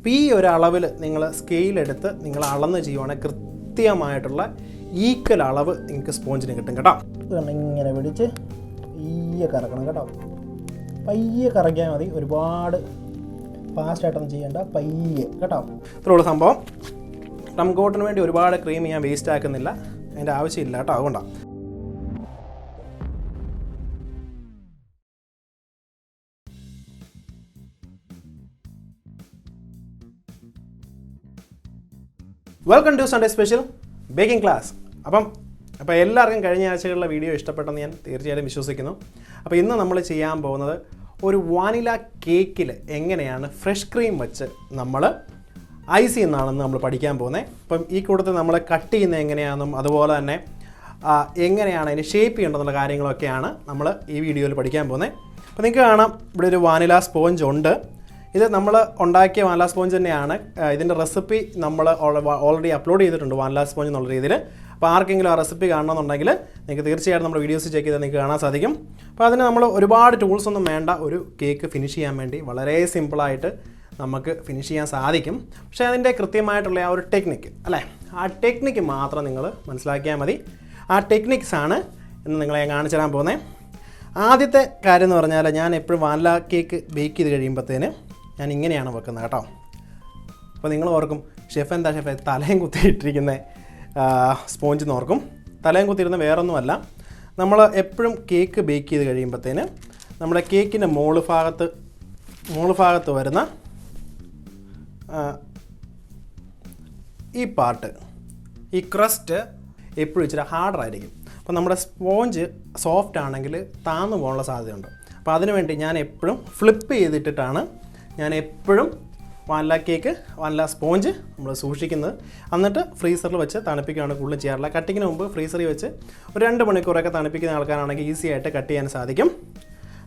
അപ്പോൾ ഈ ഒരു അളവിൽ നിങ്ങൾ സ്കെയിലെടുത്ത് നിങ്ങൾ അളന്ന് ചെയ്യുവാണെങ്കിൽ കൃത്യമായിട്ടുള്ള ഈക്വൽ അളവ് നിങ്ങൾക്ക് സ്പോഞ്ചിന് കിട്ടും കേട്ടോ. ഇങ്ങനെ പിടിച്ച് പയ്യെ കറക്കണം കേട്ടോ. പയ്യെ കറക്കിയാൽ മതി, ഒരുപാട് ഫാസ്റ്റായിട്ടൊന്നും ചെയ്യേണ്ട, പയ്യെ കേട്ടോ. ഇത്രയുള്ള സംഭവം. ക്രം കോട്ടിന് വേണ്ടി ഒരുപാട് ക്രീം ഞാൻ വേസ്റ്റ് ആക്കുന്നില്ല, അതിൻ്റെ ആവശ്യമില്ല കേട്ടോ. അതുകൊണ്ടാണ്. Welcome to Sunday special baking class. അപ്പോൾ എല്ലാവർക്കും കഴിഞ്ഞ ആഴ്ചകളിലെ വീഡിയോ ഇഷ്ടപ്പെട്ടെന്ന് ഞാൻ തീർച്ചയായിട്ടും വിശ്വസിക്കുന്നു. അപ്പോൾ ഇന്ന് നമ്മൾ ചെയ്യാൻ പോകുന്നത് ഒരു വാനില കേക്കിൽ എങ്ങനെയാണ് ഫ്രഷ് ക്രീം വെച്ച് നമ്മൾ ഐസ് ചെയ്യുന്നതാണെന്ന് നമ്മൾ പഠിക്കാൻ പോകുന്നത്. അപ്പം ഈ കൂട്ടത്തിൽ നമ്മൾ കട്ട് ചെയ്യുന്നത് എങ്ങനെയാണെന്നും അതുപോലെ തന്നെ എങ്ങനെയാണ് അതിന് ഷേപ്പ് ചെയ്യേണ്ടതെന്നുള്ള കാര്യങ്ങളൊക്കെയാണ് നമ്മൾ ഈ വീഡിയോയിൽ പഠിക്കാൻ പോകുന്നത്. അപ്പോൾ നിങ്ങൾക്ക് കാണാം ഇവിടെ ഒരു വാനില സ്പോഞ്ച് ഉണ്ട്. ഇത് നമ്മൾ ഉണ്ടാക്കിയ വാനില സ്പോഞ്ച് തന്നെയാണ്. ഇതിൻ്റെ റെസിപ്പി നമ്മൾ ഓൾറെഡി അപ്ലോഡ് ചെയ്തിട്ടുണ്ട്, വാനില സ്പോഞ്ച് എന്നുള്ള രീതിയിൽ. അപ്പോൾ ആർക്കെങ്കിലും ആ റെസിപ്പി കാണണമെന്നുണ്ടെങ്കിൽ നിങ്ങൾക്ക് തീർച്ചയായിട്ടും നമ്മുടെ വീഡിയോസ് ചെക്ക് ചെയ്താൽ നിങ്ങൾക്ക് കാണാൻ സാധിക്കും. അപ്പോൾ അതിന് നമ്മൾ ഒരുപാട് ടൂൾസ് ഒന്നും വേണ്ട. ഒരു കേക്ക് ഫിനിഷ് ചെയ്യാൻ വേണ്ടി വളരെ സിമ്പിളായിട്ട് നമുക്ക് ഫിനിഷ് ചെയ്യാൻ സാധിക്കും. പക്ഷേ അതിൻ്റെ കൃത്യമായിട്ടുള്ള ആ ഒരു ടെക്നിക്ക് അല്ലേ, ആ ടെക്നിക്ക് മാത്രം നിങ്ങൾ മനസ്സിലാക്കിയാൽ മതി. ആ ടെക്നിക്സാണ് ഇന്ന് നിങ്ങളെ ഞാൻ കാണിച്ചു തരാൻ പോകുന്നത്. ആദ്യത്തെ കാര്യം എന്ന് പറഞ്ഞാൽ ഞാൻ എപ്പോഴും വാനില കേക്ക് ബേക്ക് ചെയ്ത് കഴിയുമ്പോഴത്തേന് ഞാൻ ഇങ്ങനെയാണ് വെക്കുന്നത് കേട്ടോ. അപ്പോൾ നിങ്ങൾ ഓർക്കും ഷെഫ് എന്താ ഷെഫ് തലയും കുത്തിയിട്ടിരിക്കുന്ന സ്പോഞ്ച് എന്ന് ഓർക്കും. തലയും കുത്തിയിരുന്ന വേറൊന്നുമല്ല, നമ്മൾ എപ്പോഴും കേക്ക് ബേക്ക് ചെയ്ത് കഴിയുമ്പോഴത്തേന് നമ്മുടെ കേക്കിൻ്റെ മോള് ഭാഗത്ത് വരുന്ന ഈ പാർട്ട്, ഈ ക്രസ്റ്റ് എപ്പോഴും ഇച്ചിരി ഹാർഡറായിരിക്കും. അപ്പോൾ നമ്മുടെ സ്പോഞ്ച് സോഫ്റ്റ് ആണെങ്കിൽ താന്നു പോകാനുള്ള സാധ്യതയുണ്ട്. അപ്പോൾ അതിനുവേണ്ടി ഞാൻ എപ്പോഴും ഫ്ലിപ്പ് ചെയ്തിട്ടിട്ടാണ് ഞാൻ എപ്പോഴും വാനില സ്പോഞ്ച് നമ്മൾ സൂക്ഷിക്കുന്നത്. എന്നിട്ട് ഫ്രീസറിൽ വെച്ച് തണുപ്പിക്കുകയാണ് കൂടുതലും ചെയ്യാറില്ല. കട്ടിങ്ങിന് മുമ്പ് ഫ്രീസറിൽ വെച്ച് ഒരു 2 മണിക്കൂറൊക്കെ തണുപ്പിക്കുന്ന ആൾക്കാരാണെങ്കിൽ ഈസി ആയിട്ട് കട്ട് ചെയ്യാൻ സാധിക്കും.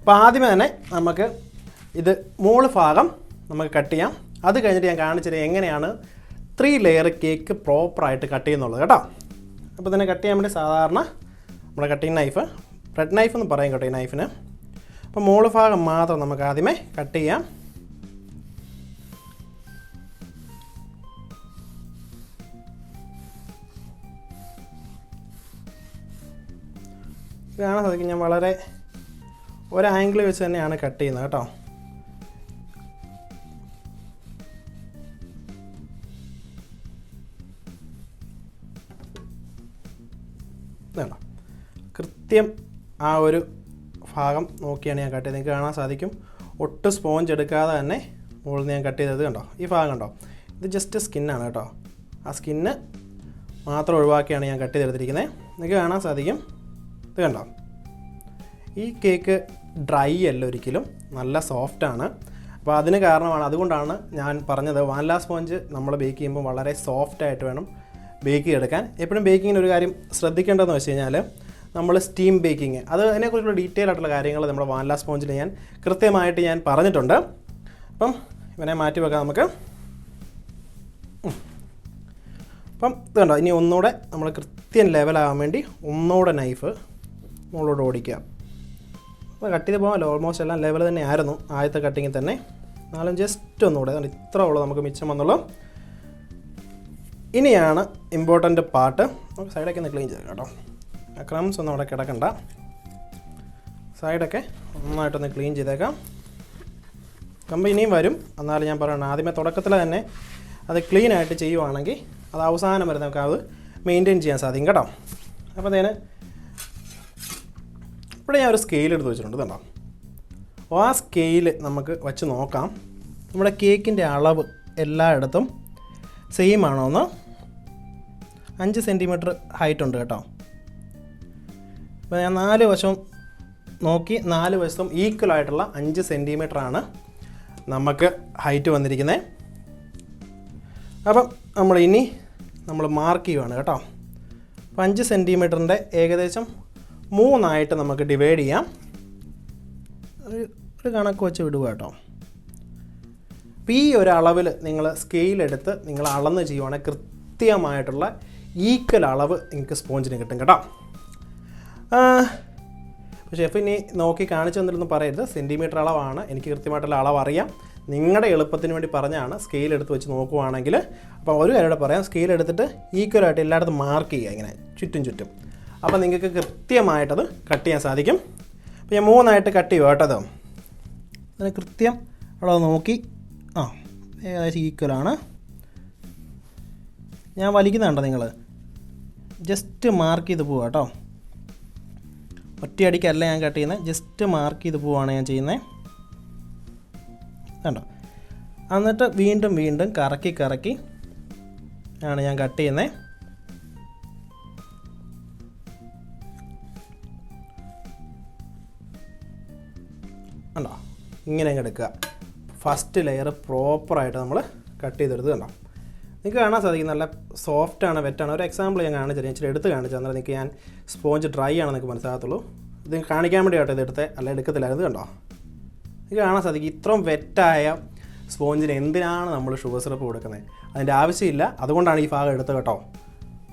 അപ്പോൾ ആദ്യമേ തന്നെ നമുക്ക് ഇത് മോള് ഭാഗം നമുക്ക് കട്ട് ചെയ്യാം. അത് കഴിഞ്ഞിട്ട് ഞാൻ കാണിച്ചത് എങ്ങനെയാണ് 3 ലെയർ കേക്ക് പ്രോപ്പറായിട്ട് കട്ട് ചെയ്യുന്നുള്ളത് കേട്ടോ. അപ്പോൾ ഇതിനെ കട്ട് ചെയ്യാൻ വേണ്ടി സാധാരണ നമ്മുടെ കട്ടിങ് നൈഫ്, ബ്രെഡ് നൈഫ് എന്ന് പറയും കേട്ടോ ഈ നൈഫിന്. അപ്പോൾ മോള് ഭാഗം മാത്രം നമുക്ക് ആദ്യമേ കട്ട് ചെയ്യാം. കാണാൻ സാധിക്കും ഞാൻ വളരെ ഒരു ആംഗിൾ വെച്ച് തന്നെയാണ് കട്ട് ചെയ്യുന്നത് കേട്ടോ. ഇതാണോ കൃത്യം ആ ഒരു ഭാഗം നോക്കിയാണ് ഞാൻ കട്ട് ചെയ്തത്. നിങ്ങൾക്ക് കാണാൻ സാധിക്കും ഒട്ടും സ്പോഞ്ച് എടുക്കാതെ തന്നെ മുകളിൽ നിന്ന് ഞാൻ കട്ട് ചെയ്തത് കണ്ടോ. ഈ ഭാഗം കണ്ടോ, ഇത് ജസ്റ്റ് സ്കിന്നാണ് കേട്ടോ. ആ സ്കിന്ന് മാത്രം ഒഴിവാക്കിയാണ് ഞാൻ കട്ട് ചെയ്തെടുത്തിരിക്കുന്നത്. നിങ്ങൾക്ക് കാണാൻ സാധിക്കും ഇത് കണ്ടോ. ഈ കേക്ക് ഡ്രൈ അല്ല ഒരിക്കലും, നല്ല സോഫ്റ്റാണ്. അപ്പോൾ അതിന് കാരണമാണ്, അതുകൊണ്ടാണ് ഞാൻ പറഞ്ഞത് വാനില സ്പോഞ്ച് നമ്മൾ ബേക്ക് ചെയ്യുമ്പോൾ വളരെ സോഫ്റ്റായിട്ട് വേണം ബേക്ക് ചെയ്തെടുക്കാൻ. എപ്പോഴും ബേക്കിങ്ങിന് ഒരു കാര്യം ശ്രദ്ധിക്കേണ്ടതെന്ന് വെച്ച് കഴിഞ്ഞാൽ നമ്മൾ സ്റ്റീം ബേക്കിങ്, അതിനെക്കുറിച്ചുള്ള ഡീറ്റെയിൽ ആയിട്ടുള്ള കാര്യങ്ങൾ നമ്മുടെ വാനില സ്പോഞ്ചിൽ ഞാൻ കൃത്യമായിട്ട് ഞാൻ പറഞ്ഞിട്ടുണ്ട്. അപ്പം ഇവനെ മാറ്റി വെക്കാം നമുക്ക്. അപ്പം ഇത് കണ്ടോ, ഇനി ഒന്നുകൂടെ നമ്മൾ കൃത്യം ലെവലാകാൻ വേണ്ടി ഒന്നുകൂടെ നൈഫ് മുകളിലോട്ട് ഓടിക്കുക. അപ്പോൾ കട്ട് ചെയ്ത് പോകാമല്ലോ, ഓൾമോസ്റ്റ് എല്ലാം ലെവൽ തന്നെ ആയിരുന്നു ആദ്യത്തെ കട്ടിങ്ങിൽ തന്നെ. എന്നാലും ജസ്റ്റ് ഒന്നുകൂടെ ഇത്ര ഉള്ളൂ നമുക്ക് മിച്ചം വന്നുള്ളൂ. ഇനിയാണ് ഇമ്പോർട്ടൻ്റ് പാർട്ട്. നമുക്ക് സൈഡൊക്കെ ഒന്ന് ക്ലീൻ ചെയ്ത് കേട്ടോ. ആ ക്രംസ് ഒന്നും അവിടെ കിടക്കണ്ട. സൈഡൊക്കെ നന്നായിട്ടൊന്ന് ക്ലീൻ ചെയ്തേക്കാം. കമ്പ് ഇനിയും വരും, എന്നാലും ഞാൻ പറയണം ആദ്യമേ തുടക്കത്തിൽ തന്നെ അത് ക്ലീനായിട്ട് ചെയ്യുവാണെങ്കിൽ അത് അവസാനം വരെ നമുക്ക് അത് മെയിൻറ്റെയിൻ ചെയ്യാൻ സാധിക്കും കേട്ടോ. അപ്പോൾ അതിന് ഇവിടെ ഞാൻ ഒരു സ്കെയിൽ എടുത്ത് വെച്ചിട്ടുണ്ട് കേട്ടോ. അപ്പോൾ ആ സ്കെയിൽ നമുക്ക് വച്ച് നോക്കാം നമ്മുടെ കേക്കിൻ്റെ അളവ് എല്ലായിടത്തും സെയിം ആണോ എന്ന്. 5 സെൻറ്റിമീറ്റർ ഹൈറ്റ് ഉണ്ട് കേട്ടോ. അപ്പോൾ ഞാൻ 4 വശവും നോക്കി 4 വശത്തും ഈക്വലായിട്ടുള്ള 5 സെൻറ്റിമീറ്ററാണ് നമുക്ക് ഹൈറ്റ് വന്നിരിക്കുന്നത്. അപ്പം നമ്മൾ മാർക്ക് ചെയ്യുവാണ് കേട്ടോ. അപ്പോൾ 5 സെൻറ്റിമീറ്ററിൻ്റെ ഏകദേശം 3 നമുക്ക് ഡിവൈഡ് ചെയ്യാം. ഒരു കണക്ക് വെച്ച് വിടുക കേട്ടോ. അപ്പോൾ ഈ ഒരു അളവിൽ നിങ്ങൾ സ്കെയിലെടുത്ത് നിങ്ങൾ അളന്ന് ചെയ്യുവാണെങ്കിൽ കൃത്യമായിട്ടുള്ള ഈക്വൽ അളവ് നിങ്ങൾക്ക് സ്പോഞ്ചിന് കിട്ടും കേട്ടോ. ഷെഫ് ഇനി നോക്കി കാണിച്ചു തന്നിട്ടൊന്നും പറയരുത്, സെൻറ്റിമീറ്റർ അളവാണ്, എനിക്ക് കൃത്യമായിട്ടുള്ള അളവ് അറിയാം. നിങ്ങളുടെ എളുപ്പത്തിന് വേണ്ടി പറഞ്ഞാണ്. സ്കെയിൽ എടുത്ത് വെച്ച് നോക്കുവാണെങ്കിൽ അപ്പോൾ ഒരു കാര്യം പറയാം, സ്കെയിൽ എടുത്തിട്ട് ഈക്വലായിട്ട് എല്ലായിടത്തും മാർക്ക് ചെയ്യുക ഇങ്ങനെ ചുറ്റും. അപ്പോൾ നിങ്ങൾക്ക് കൃത്യമായിട്ടത് കട്ട് ചെയ്യാൻ സാധിക്കും. അപ്പോൾ ഞാൻ 3 കട്ട് ചെയ്യുക കേട്ടോ. അതിന് കൃത്യം അവിടെ നോക്കി ഏകദേശം ഈക്വലാണ്. ഞാൻ വലിക്കുന്നുണ്ടോ നിങ്ങൾ? ജസ്റ്റ് മാർക്ക് ചെയ്ത് പോവുക കേട്ടോ. ഒറ്റയടിക്കല്ല ഞാൻ കട്ട് ചെയ്യുന്നത്, ജസ്റ്റ് മാർക്ക് ചെയ്ത് പോവുകയാണ് ഞാൻ ചെയ്യുന്നത് കണ്ടോ. എന്നിട്ട് വീണ്ടും കറക്കി ആണ് ഞാൻ കട്ട് ചെയ്യുന്നത്. കണ്ടോ, ഇങ്ങനെ എടുക്കുക. ഫസ്റ്റ് ലെയർ പ്രോപ്പറായിട്ട് നമ്മൾ കട്ട് ചെയ്തെടുത്ത് കണ്ടോ. നിങ്ങൾക്ക് കാണാൻ സാധിക്കും നല്ല സോഫ്റ്റാണ്, വെറ്റാണ്. ഒരു എക്സാമ്പിൾ ഞാൻ കാണിച്ചു ഇച്ചിരി എടുത്ത് കാണിച്ചു തന്നാൽ നിങ്ങൾക്ക് ഞാൻ സ്പോഞ്ച് ഡ്രൈ ആണെന്ന് നിങ്ങൾക്ക് മനസ്സിലാകത്തുള്ളൂ. ഇത് കാണിക്കാൻ വേണ്ടി കേട്ടോ ഇത് എടുത്തേ, അല്ല എടുക്കത്തില്ലായിരുന്നു കണ്ടോ. നിങ്ങൾക്ക് കാണാൻ സാധിക്കും ഇത്രയും വെറ്റായ സ്പോഞ്ചിന് എന്തിനാണ് നമ്മൾ ഷുഗർ സിറപ്പ് കൊടുക്കുന്നത്? അതിൻ്റെ ആവശ്യമില്ല. അതുകൊണ്ടാണ് ഈ ഭാഗം എടുത്തത് കേട്ടോ.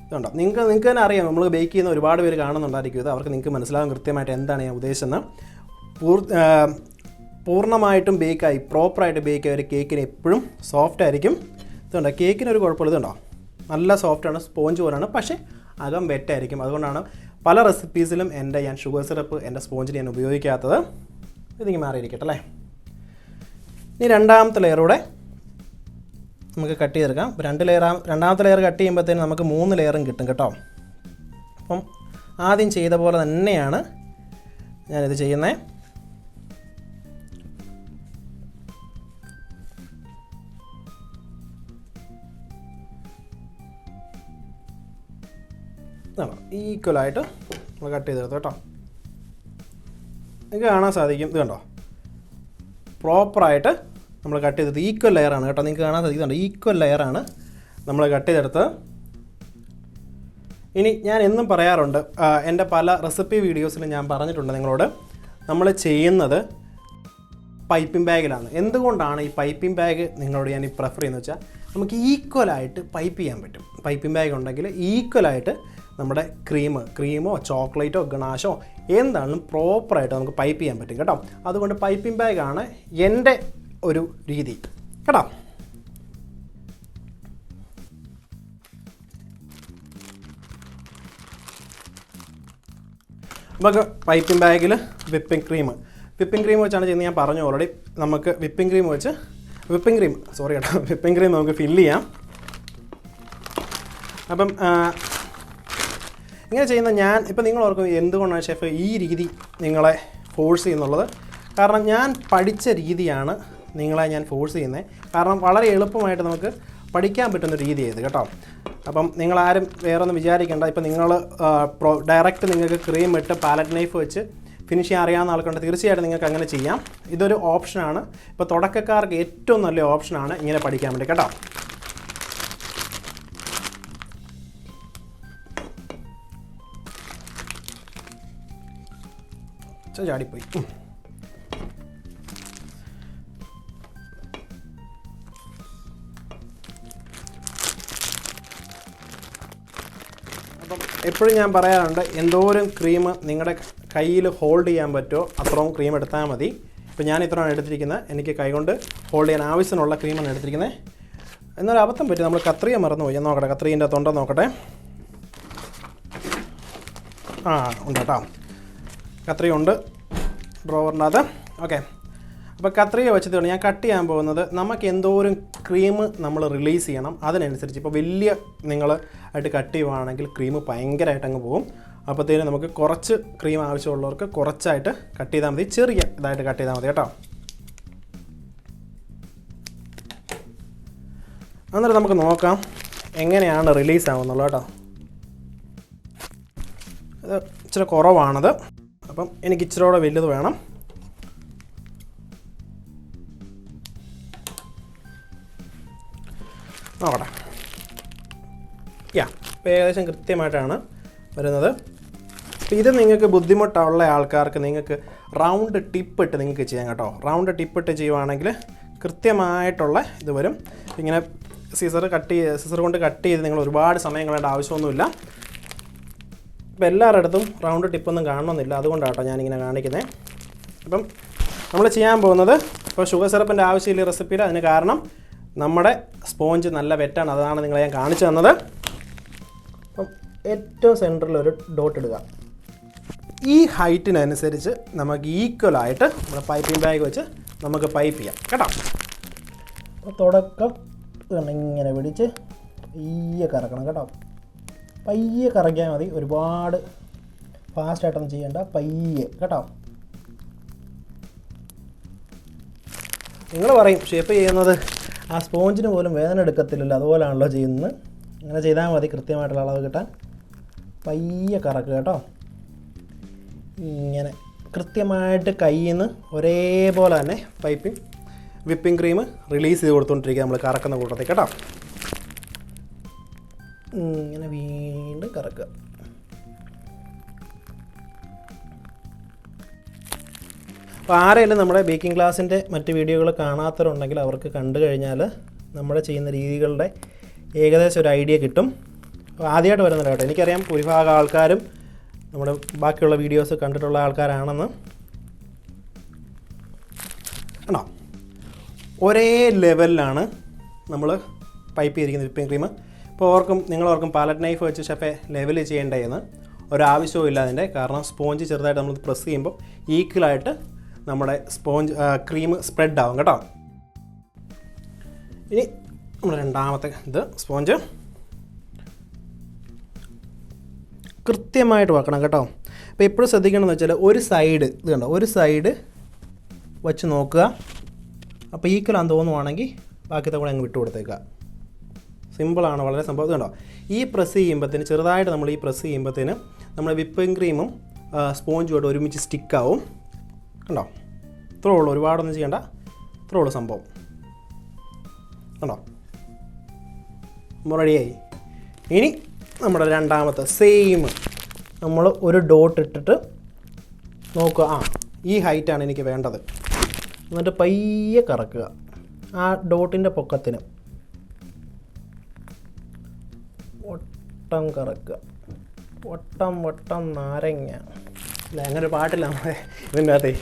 ഇതുണ്ടോ, നിങ്ങൾക്ക് തന്നെ അറിയാം, നമ്മൾ ബേക്ക് ചെയ്യുന്ന ഒരുപാട് പേര് കാണുന്നുണ്ടായിരിക്കും. ഇത് അവർക്ക് നിങ്ങൾക്ക് മനസ്സിലാകും കൃത്യമായിട്ട് എന്താണ് ഞാൻ ഉദ്ദേശിച്ചത്. പൂർണ്ണമായിട്ടും ബേക്കായി പ്രോപ്പറായിട്ട് ബേക്കായ ഒരു കേക്കിന് എപ്പോഴും സോഫ്റ്റ് ആയിരിക്കും. ഇതുണ്ടോ, കേക്കിനൊരു കുഴപ്പമില്ല. ഇതുണ്ടോ, നല്ല സോഫ്റ്റാണ്, സ്പോഞ്ച് പോലാണ്, പക്ഷേ അകം വെറ്റായിരിക്കും. അതുകൊണ്ടാണ് പല റെസിപ്പീസിലും ഞാൻ ഷുഗർ സിറപ്പ് എൻ്റെ സ്പോഞ്ചിന് ഞാൻ ഉപയോഗിക്കാത്തത്. ഇതിങ്ങനെ മാറിയിരിക്കട്ടെ അല്ലേ. ഇനി രണ്ടാമത്തെ ലെയറൂടെ നമുക്ക് കട്ട് ചെയ്തെടുക്കാം. രണ്ടാമത്തെ ലെയർ കട്ട് ചെയ്യുമ്പോഴത്തേനും നമുക്ക് 3 ലെയറും കിട്ടും കേട്ടോ. അപ്പം ആദ്യം ചെയ്ത പോലെ തന്നെയാണ് ഞാനിത് ചെയ്യുന്നത്. ഈക്വലായിട്ട് നമ്മൾ കട്ട് ചെയ്തെടുത്തു കേട്ടോ. നിങ്ങൾക്ക് കാണാൻ സാധിക്കും ഇത് കണ്ടോ, പ്രോപ്പറായിട്ട് നമ്മൾ കട്ട് ചെയ്തത് ഈക്വൽ ലെയറാണ് കേട്ടോ. നിങ്ങൾക്ക് കാണാൻ സാധിക്കുന്നുണ്ട് ഈക്വൽ ലെയറാണ് നമ്മൾ കട്ട് ചെയ്തെടുത്തത്. ഇനി ഞാൻ എന്നും പറയാറുണ്ട്, എൻ്റെ പല റെസിപ്പി വീഡിയോസിലും ഞാൻ പറഞ്ഞിട്ടുണ്ട് നിങ്ങളോട്, നമ്മൾ ചെയ്യുന്നത് പൈപ്പിംഗ് ബാഗിലാണ്. എന്തുകൊണ്ടാണ് ഈ പൈപ്പിംഗ് ബാഗ് നിങ്ങളോട് ഞാൻ പ്രിഫർ ചെയ്യുന്നത് വെച്ചാൽ, നമുക്ക് ഈക്വലായിട്ട് പൈപ്പ് ചെയ്യാൻ പറ്റും. പൈപ്പിംഗ് ബാഗ് ഉണ്ടെങ്കിൽ ഈക്വലായിട്ട് നമ്മുടെ ക്രീമോ ചോക്ലേറ്റോ ഗണാശോ എന്താണെങ്കിലും പ്രോപ്പറായിട്ട് നമുക്ക് പൈപ്പ് ചെയ്യാൻ പറ്റും കേട്ടോ. അതുകൊണ്ട് പൈപ്പിംഗ് ബാഗാണ് എൻ്റെ ഒരു രീതി കേട്ടോ. നമുക്ക് പൈപ്പിംഗ് ബാഗിൽ വിപ്പിംഗ് ക്രീം വെച്ചാണ് ചെയ്യുന്നത്. ഞാൻ പറഞ്ഞു ഓൾറെഡി. നമുക്ക് വിപ്പിംഗ് ക്രീം നമുക്ക് ഫില്ല് ചെയ്യാം. അപ്പം ഇങ്ങനെ ചെയ്യുന്ന ഞാൻ ഇപ്പം നിങ്ങൾ ഓർക്കും എന്തുകൊണ്ടാണ് ഷെഫ് ഈ രീതി നിങ്ങളെ ഫോഴ്സ് ചെയ്യുന്നുള്ളത്. കാരണം ഞാൻ പഠിച്ച രീതിയാണ് നിങ്ങളെ ഞാൻ ഫോഴ്സ് ചെയ്യുന്നത്. കാരണം വളരെ എളുപ്പമായിട്ട് നമുക്ക് പഠിക്കാൻ പറ്റുന്ന രീതി ചെയ്ത് കേട്ടോ. അപ്പം നിങ്ങളാരും വേറെ ഒന്നും വിചാരിക്കേണ്ട. ഇപ്പം നിങ്ങൾ ഡയറക്റ്റ് നിങ്ങൾക്ക് ക്രീം ഇട്ട് പാലറ്റ് നൈഫ് വെച്ച് ഫിനിഷ് ചെയ്യാൻ അറിയാവുന്ന ആൾക്കുണ്ട്, തീർച്ചയായിട്ടും നിങ്ങൾക്ക് അങ്ങനെ ചെയ്യാം. ഇതൊരു ഓപ്ഷനാണ്. ഇപ്പോൾ തുടക്കക്കാർക്ക് ഏറ്റവും നല്ല ഓപ്ഷനാണ് ഇങ്ങനെ പഠിക്കാൻ വേണ്ടി കേട്ടോ. ചാടിപ്പോയി. അപ്പം എപ്പോഴും ഞാൻ പറയാറുണ്ട്, എന്തോരം ക്രീം നിങ്ങളുടെ കയ്യിൽ ഹോൾഡ് ചെയ്യാൻ പറ്റുമോ അത്രയും ക്രീം എടുത്താൽ മതി. ഇപ്പോൾ ഞാൻ ഇത്രയാണ് എടുത്തിരിക്കുന്നത്. എനിക്ക് കൈകൊണ്ട് ഹോൾഡ് ചെയ്യാൻ ആവശ്യമുള്ള ക്രീമാണ് എടുത്തിരിക്കുന്നത്. എന്നൊരു അബദ്ധം പറ്റി, നമ്മൾ കത്രിക മറന്നുപോയി. ഞാൻ നോക്കട്ടെ, കത്രികൻ്റെ തൊണ്ട നോക്കട്ടെ. ഉണ്ട് കേട്ടോ, കത്രികയുണ്ട് ഡ്രോവറിനകത്ത്. ഓക്കെ, അപ്പോൾ കത്രിക വെച്ചതുകൊണ്ട് ഞാൻ കട്ട് ചെയ്യാൻ പോകുന്നത്, നമുക്ക് എന്തോരം ക്രീം നമ്മൾ റിലീസ് ചെയ്യണം അതിനനുസരിച്ച്. ഇപ്പോൾ വലിയ നിങ്ങൾ ആയിട്ട് കട്ട് ചെയ്യുവാണെങ്കിൽ ക്രീം ഭയങ്കരമായിട്ട് അങ്ങ് പോകും. അപ്പോഴത്തേനും നമുക്ക് കുറച്ച് ക്രീം ആവശ്യമുള്ളവർക്ക് കുറച്ചായിട്ട് കട്ട് ചെയ്താൽ മതി, ചെറിയ ഇതായിട്ട് കട്ട് ചെയ്താൽ മതി കേട്ടോ. എന്നിട്ട് നമുക്ക് നോക്കാം എങ്ങനെയാണ് റിലീസ് ആവുന്നുള്ളത് കേട്ടോ. ഇത് ഇച്ചിരി കുറവാണത്, അപ്പം എനിക്ക് ഇച്ചിരിയോടെ വലുത് വേണം. നോക്കട്ടെ. ഇപ്പോൾ ഏകദേശം കൃത്യമായിട്ടാണ് വരുന്നത്. അപ്പോൾ ഇത് നിങ്ങൾക്ക് ബുദ്ധിമുട്ടുള്ള ആൾക്കാർക്ക് നിങ്ങൾക്ക് റൗണ്ട് ടിപ്പിട്ട് നിങ്ങൾക്ക് ചെയ്യാം കേട്ടോ. റൗണ്ട് ടിപ്പിട്ട് ചെയ്യുവാണെങ്കിൽ കൃത്യമായിട്ടുള്ള ഇത് വരും. ഇങ്ങനെ സിസർ കൊണ്ട് കട്ട് ചെയ്ത് നിങ്ങൾ ഒരുപാട് സമയം കളയേണ്ട ആവശ്യമൊന്നുമില്ല. ഇപ്പോൾ എല്ലാവരുടെ അടുത്തും റൗണ്ട് ടിപ്പൊന്നും കാണണമെന്നില്ല, അതുകൊണ്ടാട്ടോ ഞാനിങ്ങനെ കാണിക്കുന്നത്. അപ്പം നമ്മൾ ചെയ്യാൻ പോകുന്നത് ഇപ്പോൾ ഷുഗർ സിറപ്പിൻ്റെ ആവശ്യമില്ല റെസിപ്പിയിൽ. അതിന് കാരണം നമ്മുടെ സ്പോഞ്ച് നല്ല വെറ്റാണ്. അതാണ് നിങ്ങളെ ഞാൻ കാണിച്ചു തന്നത്. അപ്പം ഏറ്റവും സെൻറ്ററിൽ ഒരു ഡോട്ട് ഇടുക. ഈ ഹൈറ്റിനനുസരിച്ച് നമുക്ക് ഈക്വലായിട്ട് നമ്മുടെ പൈപ്പിംഗ് ബാഗ് വെച്ച് നമുക്ക് പൈപ്പ് ചെയ്യാം കേട്ടോ. അപ്പോൾ തുടക്കം ഇങ്ങനെ പിടിച്ച് പയ്യെ കറക്കണം കേട്ടോ. പയ്യെ കറക്കിയാൽ മതി, ഒരുപാട് ഫാസ്റ്റായിട്ടൊന്നും ചെയ്യേണ്ട, പയ്യെ കേട്ടോ. നിങ്ങൾ പറയും ഷേപ്പ് ചെയ്യുന്നത് ആ സ്പോഞ്ചിന് പോലും വേദന എടുക്കത്തില്ലല്ലോ, അതുപോലാണല്ലോ ചെയ്യുന്നത്. അങ്ങനെ ചെയ്താൽ മതി കൃത്യമായിട്ടുള്ള അളവ് കിട്ടാൻ. പയ്യെ കറക്കുക കേട്ടോ. ഇങ്ങനെ കൃത്യമായിട്ട് കയ്യിൽ നിന്ന് ഒരേപോലെ തന്നെ വിപ്പിംഗ് ക്രീം റിലീസ് ചെയ്ത് കൊടുത്തുകൊണ്ടിരിക്കുക നമ്മൾ കറക്കുന്ന കൂട്ടത്തിൽ കേട്ടോ. ഇങ്ങനെ വീണ്ടും കറക്കുക. അപ്പോൾ ആരെങ്കിലും നമ്മുടെ ബേക്കിംഗ് ക്ലാസ്സിൻ്റെ മറ്റ് വീഡിയോകൾ കാണാത്തവരുണ്ടെങ്കിൽ അവർക്ക് കണ്ടു കഴിഞ്ഞാൽ നമ്മുടെ ചെയ്യുന്ന രീതികളുടെ ഏകദേശം ഒരു ഐഡിയ കിട്ടും. അപ്പോൾ ആദ്യമായിട്ട് വരുന്നില്ല കേട്ടോ. എനിക്കറിയാം ഭൂരിഭാഗം ആൾക്കാരും നമ്മുടെ ബാക്കിയുള്ള വീഡിയോസ് കണ്ടിട്ടുള്ള ആൾക്കാരാണെന്ന്. ആണോ, ഒരേ ലെവലിലാണ് നമ്മൾ പൈപ്പ് ചെയ്തിരിക്കുന്ന വിപ്പിംഗ് ക്രീം. ഇപ്പോൾ നിങ്ങളോർക്കും പാലറ്റ് നൈഫ് വെച്ച് ഷെഫെ ലെവൽ ചെയ്യേണ്ടതെന്ന്. ഒരാവശ്യവും ഇല്ല അതിൻ്റെ. കാരണം സ്പോഞ്ച് ചെറുതായിട്ട് നമ്മൾ പ്രസ് ചെയ്യുമ്പോൾ ഈക്വലായിട്ട് നമ്മുടെ ക്രീം സ്പ്രെഡ് ആവും കേട്ടോ. ഇനി നമ്മുടെ രണ്ടാമത്തെ സ്പോഞ്ച് കൃത്യമായിട്ട് വെക്കണം കേട്ടോ. അപ്പോൾ എപ്പോഴും ശ്രദ്ധിക്കണമെന്ന് വെച്ചാൽ ഒരു സൈഡ് കണ്ടോ, ഒരു സൈഡ് വച്ച് നോക്കുക. അപ്പോൾ ഈക്വലാന്ന് തോന്നുവാണെങ്കിൽ ബാക്കിയത്തെ കൂടെ അങ്ങ് വിട്ടു കൊടുത്തേക്കുക. സിമ്പിളാണ്, വളരെ സംഭവം. കണ്ടോ, ഈ പ്രസ് ചെയ്യുമ്പോഴത്തേന് ചെറുതായിട്ട് നമ്മൾ ഈ പ്രസ് ചെയ്യുമ്പോഴത്തേന് നമ്മുടെ വിപ്പിംഗ് ക്രീമും സ്പോഞ്ചുമായിട്ട് ഒരുമിച്ച് സ്റ്റിക്കാവും. കണ്ടോ, ഇത്രേ ഉള്ളൂ, ഒരുപാടൊന്നും ചെയ്യണ്ട, ഇത്രേ ഉള്ളൂ സംഭവം. കണ്ടോ, റെഡിയായി. ഇനി നമ്മുടെ രണ്ടാമത്തെ സെയിം നമ്മൾ ഒരു ഡോട്ട് ഇട്ടിട്ട് നോക്കുക. ഈ ഹൈറ്റാണ് എനിക്ക് വേണ്ടത്. എന്നിട്ട് പയ്യെ കറക്കുക ആ ഡോട്ടിൻ്റെ പൊക്കത്തിന്. വട്ടം കറക്കുക, വട്ടം വട്ടം നാരങ്ങ. അല്ല, അങ്ങനെ ഒരു പാട്ടില്ല നമ്മളെ ഇതിൻ്റെ അകത്തെ.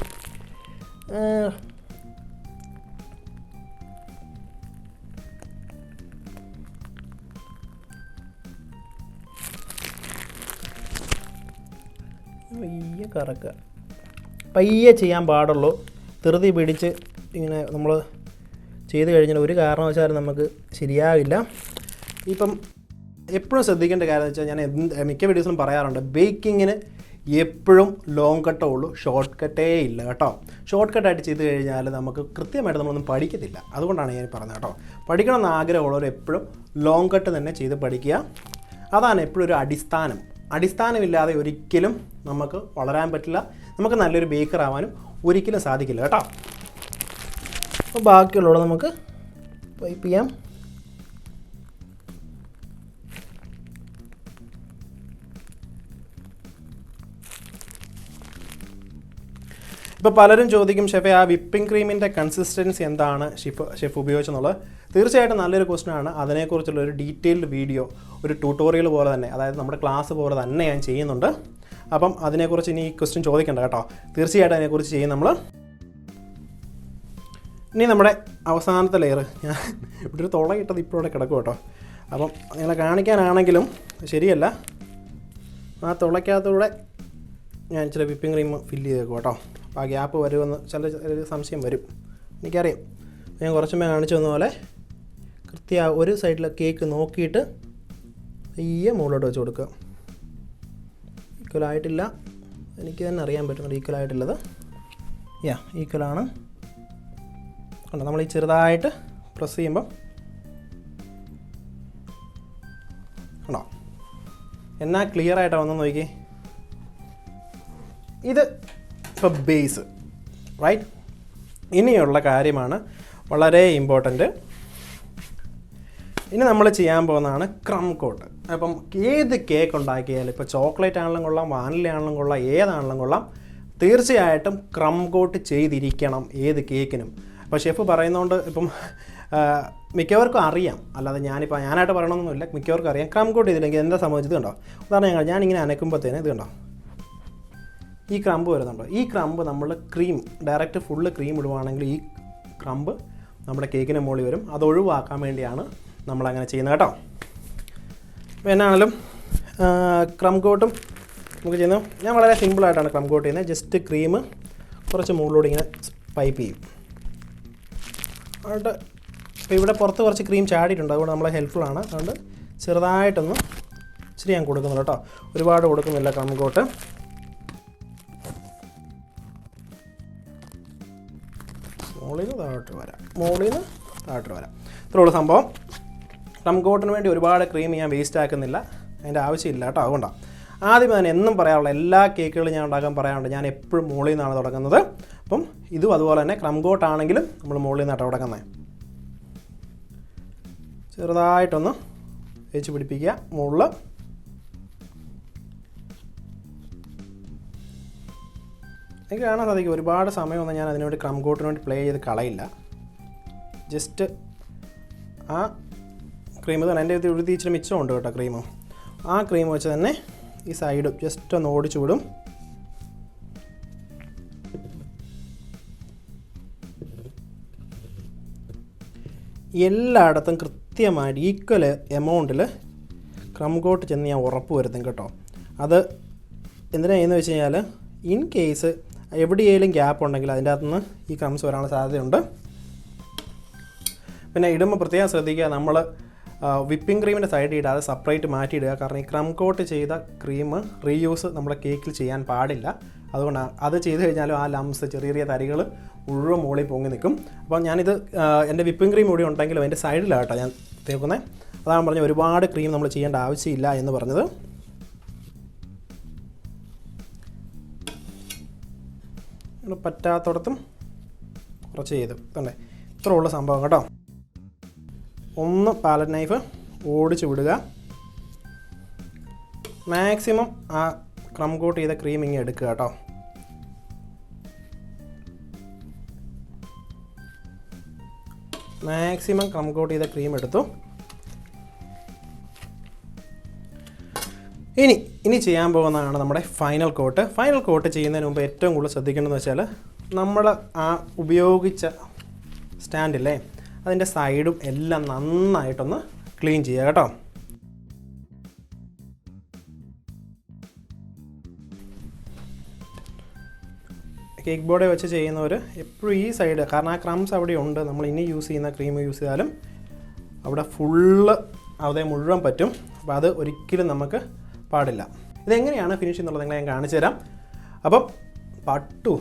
പയ്യെ കറക്കുക, പയ്യെ ചെയ്യാൻ പാടുള്ളൂ. ധൃതി പിടിച്ച് ഇങ്ങനെ നമ്മൾ ചെയ്ത് കഴിഞ്ഞാൽ ഒരു കാരണവശാലും നമുക്ക് ശരിയാകില്ല. ഇപ്പം എപ്പോഴും ശ്രദ്ധിക്കേണ്ട കാര്യം എന്ന് വെച്ചാൽ ഞാൻ മിക്ക വീഡിയോസിലും പറയാറുണ്ട്, ബേക്കിങ്ങിന് എപ്പോഴും ലോങ് കട്ടേ ഉള്ളൂ, ഷോർട്ട് കട്ടേ ഇല്ല കേട്ടോ. ഷോർട്ട് കട്ടായിട്ട് ചെയ്ത് കഴിഞ്ഞാൽ നമുക്ക് കൃത്യമായിട്ട് നമ്മളൊന്നും പഠിക്കത്തില്ല. അതുകൊണ്ടാണ് ഞാൻ പറഞ്ഞത് കേട്ടോ. പഠിക്കണമെന്ന് ആഗ്രഹമുള്ളവർ എപ്പോഴും ലോങ് കട്ട് തന്നെ ചെയ്ത് പഠിക്കുക. അതാണ് എപ്പോഴും ഒരു അടിസ്ഥാനമില്ലാതെ ഒരിക്കലും നമുക്ക് വളരാൻ പറ്റില്ല. നമുക്ക് നല്ലൊരു ബേക്കർ ആവാനും ഒരിക്കലും സാധിക്കില്ല കേട്ടോ. അപ്പോൾ ബാക്കിയുള്ളത് നമുക്ക് പൈപ്പ് ചെയ്യാം. ഇപ്പോൾ പലരും ചോദിക്കും ഷെഫെ ആ വിപ്പിംഗ് ക്രീമിൻ്റെ കൺസിസ്റ്റൻസി എന്താണ് ഷെഫ് ഉപയോഗിച്ചെന്നുള്ളത്. തീർച്ചയായിട്ടും നല്ലൊരു ക്വസ്റ്റ്യനാണ്. അതിനെക്കുറിച്ചുള്ള ഒരു ഡീറ്റെയിൽഡ് വീഡിയോ, ഒരു ട്യൂട്ടോറിയൽ പോലെ തന്നെ, അതായത് നമ്മുടെ ക്ലാസ് പോലെ തന്നെ ഞാൻ ചെയ്യുന്നുണ്ട്. അപ്പം അതിനെക്കുറിച്ച് ഇനി ഈ ക്വസ്റ്റ്യൻ ചോദിക്കേണ്ട കേട്ടോ. തീർച്ചയായിട്ടും അതിനെക്കുറിച്ച് ചെയ്യും നമ്മൾ. ഇനി നമ്മുടെ അവസാനത്തെ ലെയർ, ഞാൻ ഇവിടെ ഒരു തുളയിട്ടത് ഇപ്പോൾ ഇവിടെ കിടക്കും കേട്ടോ. അപ്പം നിങ്ങളെ കാണിക്കാനാണെങ്കിലും ശരിയല്ല, ആ തുളയ്ക്കകത്തൂടെ ഞാൻ ഇച്ചിരി വിപ്പിംഗ് ക്രീം ഫില്ല് ചെയ്തേക്കും കേട്ടോ. അപ്പോൾ ആ ഗ്യാപ്പ് വരുമെന്ന് ചില സംശയം വരും, എനിക്കറിയാം. ഞാൻ കുറച്ചുമേ കാണിച്ചു തന്ന പോലെ ഒരു സൈഡിൽ കേക്ക് നോക്കിയിട്ട് പയ്യെ മുകളിലോട്ട് വെച്ച് കൊടുക്കുക. ഈക്വലായിട്ടില്ല, എനിക്ക് തന്നെ അറിയാൻ പറ്റുന്നുണ്ട് ഈക്വലായിട്ടുള്ളത്. ഈക്വലാണ്. കണ്ടോ, നമ്മൾ ഈ ചെറുതായിട്ട് പ്രസ് ചെയ്യുമ്പം കണ്ടോ എന്നാൽ ക്ലിയർ ആയിട്ടാണ് വന്നു നോക്കി. ഇത് ഇപ്പോൾ ബേസ് റൈറ്റ്. ഇനിയുള്ള കാര്യമാണ് വളരെ ഇമ്പോർട്ടൻറ്റ്. ഇനി നമ്മൾ ചെയ്യാൻ പോകുന്നതാണ് ക്രം കോട്ട്. അപ്പം ഏത് കേക്ക് ഉണ്ടാക്കിയാലും, ഇപ്പോൾ ചോക്ലേറ്റ് ആണെങ്കിലും കൊള്ളാം, വാനില ആണെങ്കിലും കൊള്ളാം, ഏതാണെങ്കിലും കൊള്ളാം, തീർച്ചയായിട്ടും ക്രം കോട്ട് ചെയ്തിരിക്കണം ഏത് കേക്കിനും. അപ്പോൾ ഷെഫ് പറയുന്നതുകൊണ്ട് ഇപ്പം മിക്കവർക്കും അറിയാം, അല്ലാതെ ഞാനായിട്ട് പറയണമെന്നൊന്നുമില്ല, മിക്കവർക്കും അറിയാം. ക്രം കോട്ട് ചെയ്തില്ലെങ്കിൽ എന്താ സംഭവിച്ചത് കണ്ടോ. ഉദാഹരണം ഞാനിങ്ങനെ അനക്കുമ്പോഴത്തേന് ഇത് കണ്ടോ, ഈ ക്രമ്പ് വരുന്നുണ്ടോ. ഈ ക്രമ്പ് നമ്മൾ ഡയറക്റ്റ് ഫുള്ള് ക്രീം ഇടുവാണെങ്കിൽ ഈ ക്രംബ് നമ്മുടെ കേക്കിന് മുകളിൽ വരും. അത് ഒഴിവാക്കാൻ വേണ്ടിയാണ് നമ്മളങ്ങനെ ചെയ്യുന്നത് കേട്ടോ. അപ്പോൾ എന്നാണെങ്കിലും ക്രംബ് കോട്ടും നമുക്ക് ചെയ്യുന്നത് ഞാൻ വളരെ സിമ്പിളായിട്ടാണ് ക്രംബ് കോട്ട് ചെയ്യുന്നത്. ജസ്റ്റ് ക്രീം കുറച്ച് മുകളിലൂടെ ഇങ്ങനെ പൈപ്പ് ചെയ്യും. അതുകൊണ്ട് ഇപ്പോൾ ഇവിടെ പുറത്ത് കുറച്ച് ക്രീം ചാടിയിട്ടുണ്ട്, അതുകൊണ്ട് നമ്മളെ ഹെൽപ്ഫുള്ളാണ്. അതുകൊണ്ട് ചെറുതായിട്ടൊന്ന് ഇച്ചിരി ഞാൻ കൊടുക്കുന്നുള്ളൂ കേട്ടോ, ഒരുപാട് കൊടുക്കുന്നില്ല ക്രംബ് കോട്ട്. മുകളിൽ നിന്ന് താഴോട്ട് വരാം. ഇത്രയുള്ള സംഭവം. ക്രംബ് കോട്ടിന് വേണ്ടി ഒരുപാട് ക്രീം ഞാൻ വേസ്റ്റ് ആക്കുന്നില്ല, അതിൻ്റെ ആവശ്യമില്ല കേട്ടോ. അതുകൊണ്ടാണ് ആദ്യം തന്നെ എന്നും പറയാറുള്ള എല്ലാ കേക്കുകളും ഞാൻ ഉണ്ടാക്കാൻ പറയാറുണ്ട്, ഞാൻ എപ്പോഴും മുകളിൽ നിന്നാണ് തുടങ്ങുന്നത്. അപ്പം ഇതും അതുപോലെ തന്നെ ക്രംബ് കോട്ട് ആണെങ്കിലും നമ്മൾ മുകളിൽ നിന്നാണ് തുടങ്ങുന്നത്. ചെറുതായിട്ടൊന്ന് തേച്ച് പിടിപ്പിക്കുക മുകളിൽ. എനിക്ക് കാണാൻ സാധിക്കും ഒരുപാട് സമയമൊന്നും ഞാൻ അതിനുവേണ്ടി ക്രംബ് കോട്ടിന് വേണ്ടി പ്ലേ ചെയ്ത് കളയില്ല. ജസ്റ്റ് ആ ക്രീം തന്നെ എൻ്റെ ഉഴുതി ഇച്ചിരി മിച്ചമുണ്ട് കേട്ടോ ക്രീം. ആ ക്രീം വെച്ച് തന്നെ ഈ സൈഡും ജസ്റ്റ് ഒന്ന് ഓടിച്ചു വിടും. എല്ലായിടത്തും കൃത്യമായിട്ട് ഈക്വൽ എമൗണ്ടിൽ ക്രംബ് കോട്ട് ചെന്ന് ഞാൻ ഉറപ്പ് വരുത്തും കേട്ടോ. അത് എന്തിനാണെന്ന് വെച്ച് കഴിഞ്ഞാൽ ഇൻ കേസ് എവിടെയെങ്കിലും ഗ്യാപ്പ് ഉണ്ടെങ്കിൽ അതിൻ്റെ അകത്തുനിന്ന് ഈ ക്രംസ് വരാനുള്ള സാധ്യതയുണ്ട്. പിന്നെ ഇടുമ്പോൾ പ്രത്യേകം ശ്രദ്ധിക്കുക, നമ്മൾ വിപ്പിംഗ് ക്രീമിൻ്റെ സൈഡിൽ ഇടാതെ സെപ്പറേറ്റ് മാറ്റിയിടുക. കാരണം ഈ ക്രംബ് കോട്ട് ചെയ്ത ക്രീം റീയൂസ് നമ്മുടെ കേക്കിൽ ചെയ്യാൻ പാടില്ല. അതുകൊണ്ടാണ് അത് ചെയ്ത് കഴിഞ്ഞാലും ആ ലംസ് ചെറിയ ചെറിയ തരികൾ മുഴുവൻ മുകളിൽ പൊങ്ങി നിൽക്കും. അപ്പോൾ ഞാനിത് എൻ്റെ വിപ്പിംഗ് ക്രീം കൂടി ഉണ്ടെങ്കിലും അതിൻ്റെ സൈഡിലാട്ടോ ഞാൻ തേക്കുന്നത്. അതാണ് പറഞ്ഞത് ഒരുപാട് ക്രീം നമ്മൾ ചെയ്യേണ്ട ആവശ്യമില്ല എന്ന് പറഞ്ഞത്. പറ്റാത്തടത്തും കുറച്ച് ചെയ്തു തന്നെ. ഇത്ര ഉള്ള സംഭവം കേട്ടോ. ഒന്ന് പാലറ്റ് നൈഫ് ഓടിച്ച് വിടുക. മാക്സിമം ആ ക്രംബ് കോട്ട് ചെയ്ത ക്രീം ഇങ്ങനെ എടുക്കുക കേട്ടോ. മാക്സിമം ക്രംബ് കോട്ട് ചെയ്ത ക്രീം എടുത്തു. ഇനി ചെയ്യാൻ പോകുന്നതാണ് നമ്മുടെ ഫൈനൽ കോട്ട്. ഫൈനൽ കോട്ട് ചെയ്യുന്നതിന് മുമ്പ് ഏറ്റവും കൂടുതൽ ശ്രദ്ധിക്കേണ്ടതെന്ന് വെച്ചാൽ നമ്മൾ ആ ഉപയോഗിച്ച സ്റ്റാൻഡില്ലേ അതിൻ്റെ സൈഡും എല്ലാം നന്നായിട്ടൊന്ന് ക്ലീൻ ചെയ്യുക കേട്ടോ. കേക്ക് ബോർഡെ വെച്ച് ചെയ്യുന്നവർ എപ്പോഴും ഈ സൈഡ്, കാരണം ആ ക്രംസ് അവിടെ ഉണ്ട്, നമ്മൾ ഇനി യൂസ് ചെയ്യുന്ന ക്രീം യൂസ് ചെയ്താലും അവിടെ ഫുള്ള് അവിടെ മുഴുവൻ പറ്റും. അപ്പോൾ അത് ഒരിക്കലും നമുക്ക് പാടില്ല. ഇതെങ്ങനെയാണ് ഫിനിഷ് എന്നുള്ളത് നിങ്ങളെ ഞാൻ കാണിച്ചു തരാം. അപ്പം പാർട്ട് 2